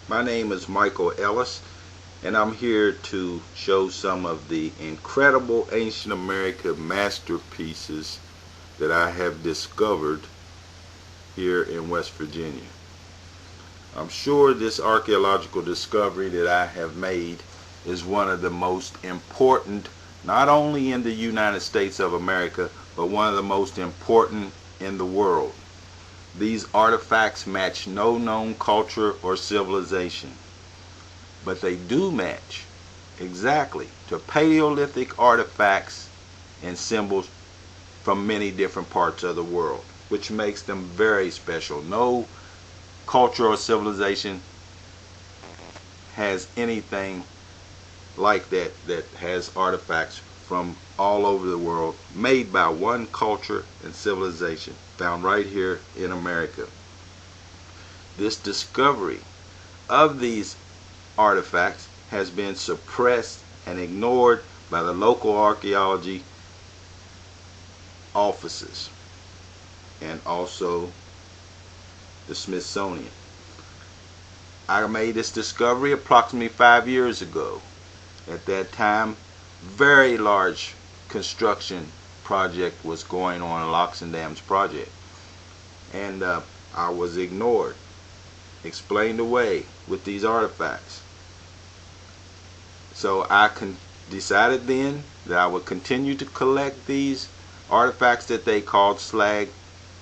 My name is Michael Ellis, and I'm here to show some of the incredible ancient American masterpieces that I have discovered here in West Virginia. I'm sure this archaeological discovery that I have made is one of the most important, not only in the United States of America, but one of the most important in the world. These artifacts match no known culture or civilization, but they do match exactly to Paleolithic artifacts and symbols from many different parts of the world, which makes them very special. No culture or civilization has anything like that has artifacts from all over the world made by one culture and civilization found right here in America. This discovery of these artifacts has been suppressed and ignored by the local archaeology offices and also the Smithsonian. I made this discovery approximately 5 years ago. At that time, very large construction project was going on, Locks and Dams project, and I was ignored, explained away with these artifacts. So I decided then that I would continue to collect these artifacts that they called slag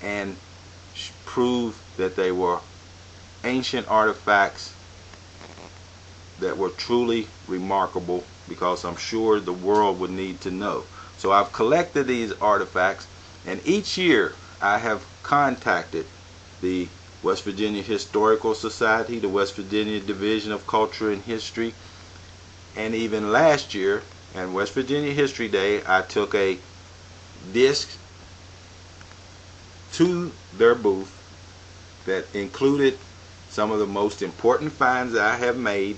and prove that they were ancient artifacts that were truly remarkable, because I'm sure the world would need to know. So I've collected these artifacts, and each year I have contacted the West Virginia Historical Society, the West Virginia Division of Culture and History, and even last year on West Virginia History Day I took a disc to their booth that included some of the most important finds that I have made,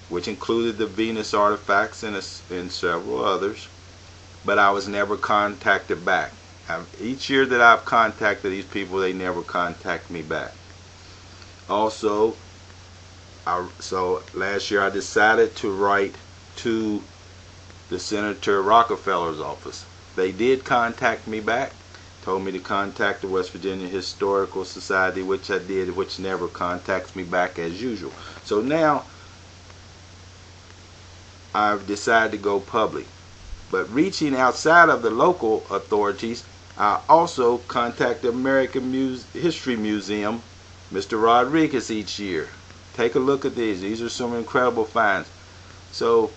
which included the Venus artifacts and several others, but I was never contacted back. Each year that I've contacted these people, they never contact me back. Also, so last year I decided to write to the Senator Rockefeller's office. They did contact me back, told me to contact the West Virginia Historical Society, which I did, which never contacts me back as usual. So now I've decided to go public. But reaching outside of the local authorities, I also contact the American History Museum, Mr. Rodriguez, each year. Take a look at these. These are some incredible finds. So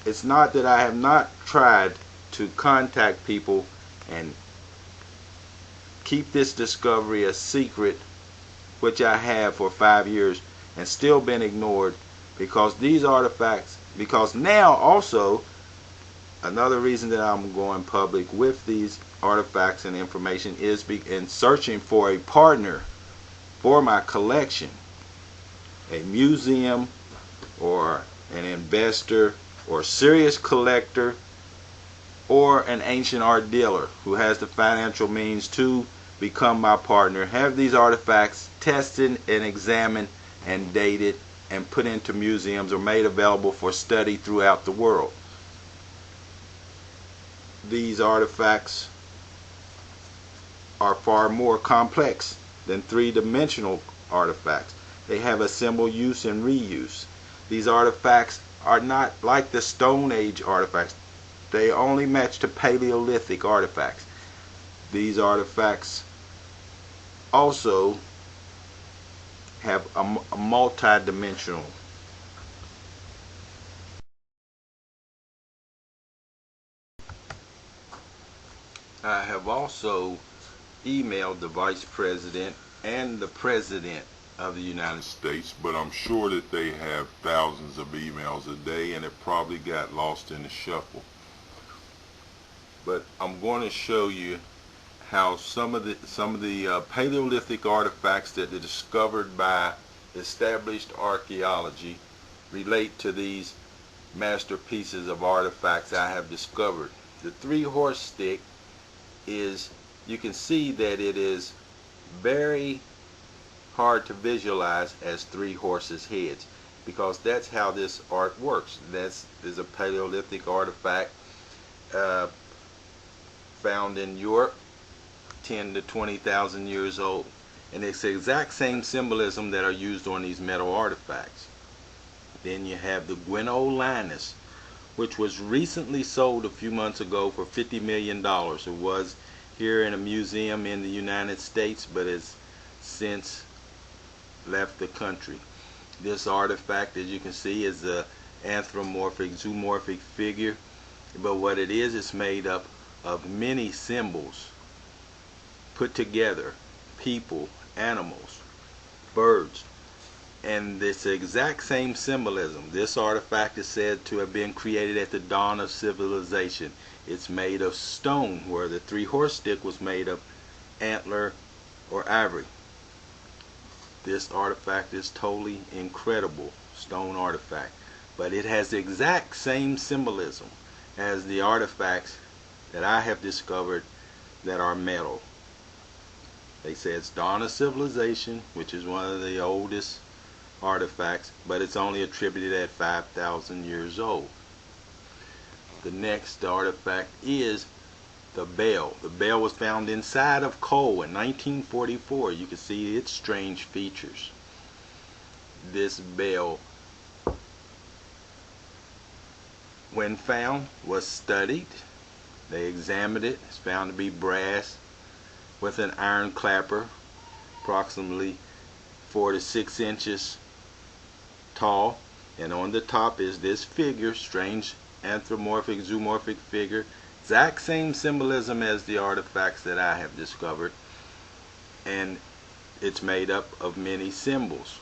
it's not that I have not tried to contact people and keep this discovery a secret, which I have for 5 years, and still been ignored, because these artifacts, because now also another reason that I'm going public with these artifacts and information is in searching for a partner for my collection, a museum or an investor or serious collector or an ancient art dealer who has the financial means to become my partner, have these artifacts tested and examined and dated and put into museums or made available for study throughout the world. These artifacts are far more complex than three-dimensional artifacts. They have a symbol use and reuse. These artifacts are not like the Stone Age artifacts. They only match to Paleolithic artifacts. These artifacts also have a multi-dimensional. I have also emailed the Vice President and the President of the United States, but I'm sure that they have thousands of emails a day and it probably got lost in the shuffle. But I'm going to show you how some of the Paleolithic artifacts that are discovered by established archaeology relate to these masterpieces of artifacts I have discovered. The three-horse stick is, you can see that it is very hard to visualize as three horses' heads, because that's how this art works. This is a Paleolithic artifact found in Europe, 10 to 20,000 years old, and it's the exact same symbolism that are used on these metal artifacts. Then you have the Guineau Linus, which was recently sold a few months ago for $50 million. It was here in a museum in the United States, but has since left the country. This artifact, as you can see, is an anthropomorphic, zoomorphic figure, but what it is, it's made up of many symbols put together: people, animals, birds, and this exact same symbolism. This artifact is said to have been created at the dawn of civilization. It's made of stone, where the three-horse stick was made of antler or ivory. This artifact is totally incredible stone artifact, but it has the exact same symbolism as the artifacts that I have discovered that are metal. They say it's dawn of civilization, which is one of the oldest artifacts, but it's only attributed at 5,000 years old. The next artifact is the bell. The bell was found inside of coal in 1944. You can see its strange features. This bell, when found, was studied. They examined it. It's found to be brass with an iron clapper, approximately 4 to 6 inches tall, and on the top is this figure, strange anthropomorphic, zoomorphic figure, exact same symbolism as the artifacts that I have discovered, and it's made up of many symbols.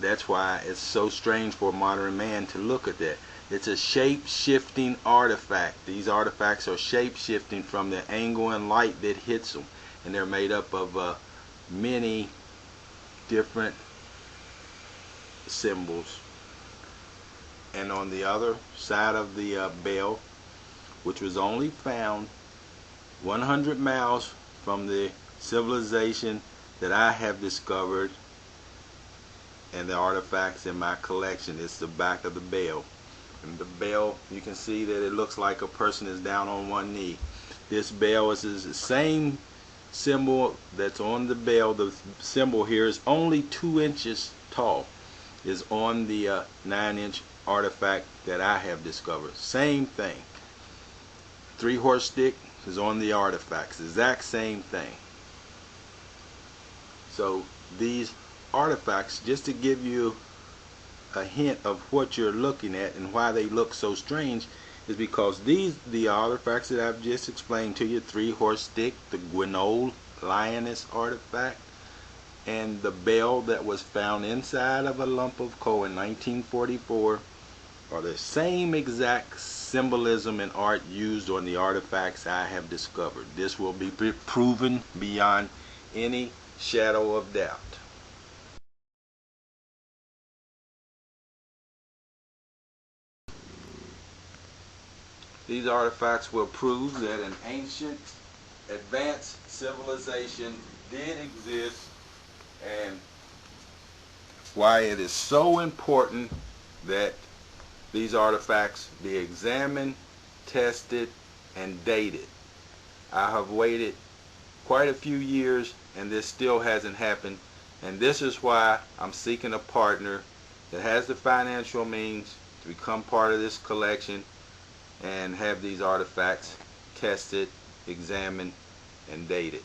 That's why it's so strange for a modern man to look at that. It's a shape-shifting artifact. These artifacts are shape-shifting from the angle and light that hits them, and they're made up of many different symbols. And on the other side of the bell, which was only found 100 miles from the civilization that I have discovered and the artifacts in my collection, it's the back of the bell. And the bell, you can see that it looks like a person is down on one knee. This bell is the same symbol that's on the bell. The symbol here is only 2 inches tall, is on the 9-inch artifact that I have discovered. Same thing. Three-horse stick is on the artifacts, exact same thing. So these artifacts, just to give you a hint of what you're looking at and why they look so strange, is because the artifacts that I've just explained to you, three-horse stick, the Guineau Linus artifact, and the bell that was found inside of a lump of coal in 1944, are the same exact symbolism and art used on the artifacts I have discovered. This will be proven beyond any shadow of doubt. These artifacts will prove that an ancient, advanced civilization did exist, and why it is so important that these artifacts be examined, tested, and dated. I have waited quite a few years, and this still hasn't happened, and this is why I'm seeking a partner that has the financial means to become part of this collection and have these artifacts tested, examined, and dated.